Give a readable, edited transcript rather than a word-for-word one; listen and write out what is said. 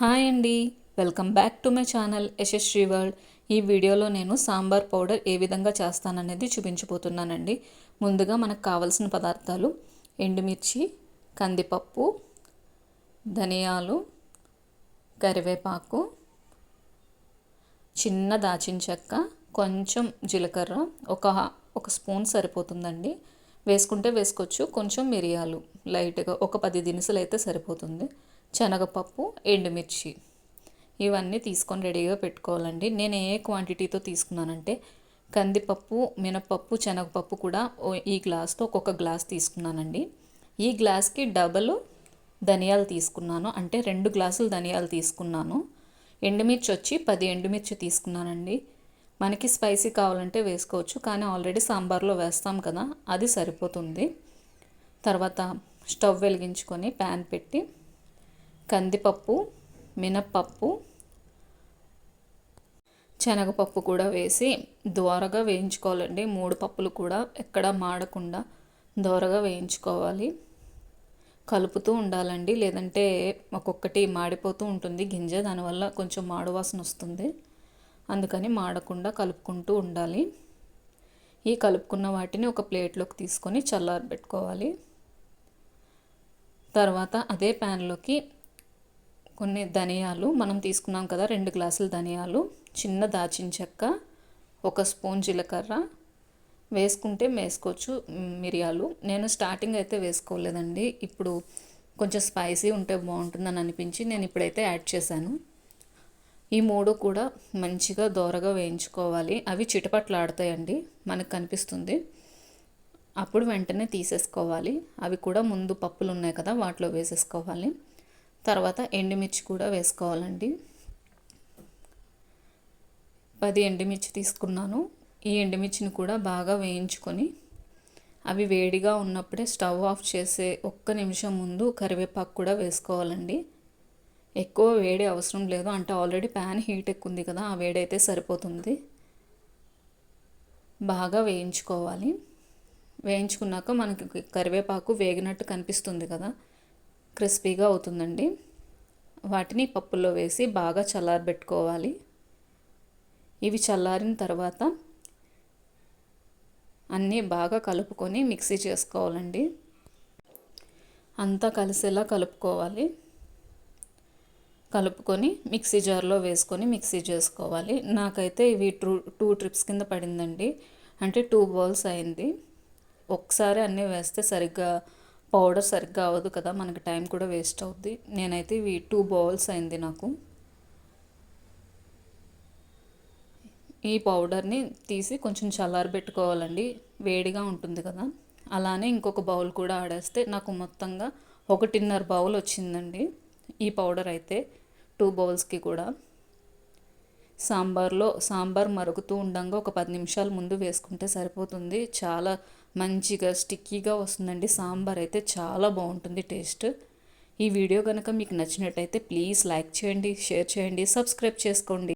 Hi అండి, welcome back to my channel Yashasvi world. ఈ వీడియోలో నేను సాంబార్ పౌడర్ ఏ విధంగా చేస్తాననేది చూపించబోతున్నానండి. ముందుగా మనకు కావాల్సిన పదార్థాలు: ఎండుమిర్చి, కందిపప్పు, ధనియాలు, కరివేపాకు, చిన్న దాచిన చెక్క, కొంచెం జీలకర్ర, ఒక స్పూన్ సరిపోతుందండి. వేసుకుంటే వేసుకోవచ్చు. కొంచెం మిరియాలు లైట్గా ఒక 10 దినుసులు అయితే సరిపోతుంది. శనగపప్పు, ఎండుమిర్చి ఇవన్నీ తీసుకొని రెడీగా పెట్టుకోవాలండి. నేను ఏ క్వాంటిటీతో తీసుకున్నానంటే కందిపప్పు, మినపప్పు, శనగపప్పు కూడా ఈ గ్లాస్తో ఒక్కొక్క గ్లాస్ తీసుకున్నానండి. ఈ గ్లాస్కి డబల్ ధనియాలు తీసుకున్నాను, అంటే 2 గ్లాసులు ధనియాలు తీసుకున్నాను. ఎండుమిర్చి వచ్చి 10 ఎండుమిర్చి తీసుకున్నానండి. మనకి స్పైసీ కావాలంటే వేసుకోవచ్చు, కానీ ఆల్రెడీ సాంబార్లో వేస్తాం కదా, అది సరిపోతుంది. తర్వాత స్టవ్ వెలిగించుకొని ప్యాన్ పెట్టి కందిపప్పు, మినప్పప్పు, శనగపప్పు కూడా వేసి దోరగా వేయించుకోవాలండి. 3 పప్పులు కూడా ఎక్కడ మాడకుండా దోరగా వేయించుకోవాలి. కలుపుతూ ఉండాలండి, లేదంటే ఒక్కొక్కటి మాడిపోతూ ఉంటుంది గింజ, దానివల్ల కొంచెం మాడు వాసన వస్తుంది. అందుకని మాడకుండా కలుపుకుంటూ ఉండాలి. ఈ కలుపుకున్న వాటిని ఒక ప్లేట్లోకి తీసుకొని చల్లారబెట్టుకోవాలి. తర్వాత అదే ప్యాన్లోకి కొన్ని ధనియాలు, మనం తీసుకున్నాం కదా 2 గ్లాసుల ధనియాలు, చిన్న దాచిన చెక్క, 1 స్పూన్ జీలకర్ర వేసుకుంటే వేసుకోవచ్చు. మిరియాలు నేను స్టార్టింగ్ అయితే వేసుకోలేదండి, ఇప్పుడు కొంచెం స్పైసీ ఉంటే బాగుంటుందని అనిపించి నేను ఇప్పుడైతే యాడ్ చేశాను. ఈ 3 కూడా మంచిగా దోరగా వేయించుకోవాలి. అవి చిటపట్లాడతాయండి, మనకు కనిపిస్తుంది. అప్పుడు వెంటనే తీసేసుకోవాలి. అవి కూడా ముందు పప్పులు ఉన్నాయి కదా, వాటిలో వేసేసుకోవాలి. తర్వాత ఎండుమిర్చి కూడా వేసుకోవాలండి. 10 ఎండుమిర్చి తీసుకున్నాను. ఈ ఎండుమిర్చిని కూడా బాగా వేయించుకొని అవి వేడిగా ఉన్నప్పుడే స్టవ్ ఆఫ్ చేసే 1 నిమిషం ముందు కరివేపాకు కూడా వేసుకోవాలండి. ఎక్కువ వేడి అవసరం లేదు, అంటే ఆల్రెడీ ప్యాన్ హీట్ ఎక్కుంది కదా, ఆ వేడైతే సరిపోతుంది. బాగా వేయించుకోవాలి. వేయించుకున్నాక మనకి కరివేపాకు వేగినట్టు కనిపిస్తుంది కదా, క్రిస్పీగా అవుతుందండి. వాటిని పప్పుల్లో వేసి బాగా చల్లారబెట్టుకోవాలి. ఇవి చల్లారిన తర్వాత అన్నీ బాగా కలుపుకొని మిక్సీ చేసుకోవాలండి. అంతా కలిసేలా కలుపుకోవాలి. కలుపుకొని మిక్సీ జార్లో వేసుకొని మిక్సీ చేసుకోవాలి. నాకైతే ఇవి 2 ట్రిప్స్ కింద పడిందండి, అంటే 2 బౌల్స్ అయింది. ఒకసారి అన్నీ వేస్తే పౌడర్ సరిగ్గా అవ్వదు కదా, మనకి టైం కూడా వేస్ట్ అవుద్ది. నేనైతే ఇవి 2 బౌల్స్ అయింది నాకు. ఈ పౌడర్ని తీసి కొంచెం చల్లారబెట్టుకోవాలండి, వేడిగా ఉంటుంది కదా. అలానే ఇంకొక బౌల్ కూడా ఆడేస్తే నాకు మొత్తంగా 1.5 బౌల్ వచ్చిందండి ఈ పౌడర్ అయితే, 2 బౌల్స్కి కూడా. సాంబార్ మరుగుతూ ఉండంగా ఒక 10 నిమిషాల ముందు వేసుకుంటే సరిపోతుంది. చాలా మంచిగా స్టిక్కీగా వస్తుందండి. సాంబార్ అయితే చాలా బాగుంటుంది టేస్ట్. ఈ వీడియో కనుక మీకు నచ్చినట్టయితే ప్లీజ్ లైక్ చేయండి, షేర్ చేయండి, సబ్స్క్రైబ్ చేసుకోండి.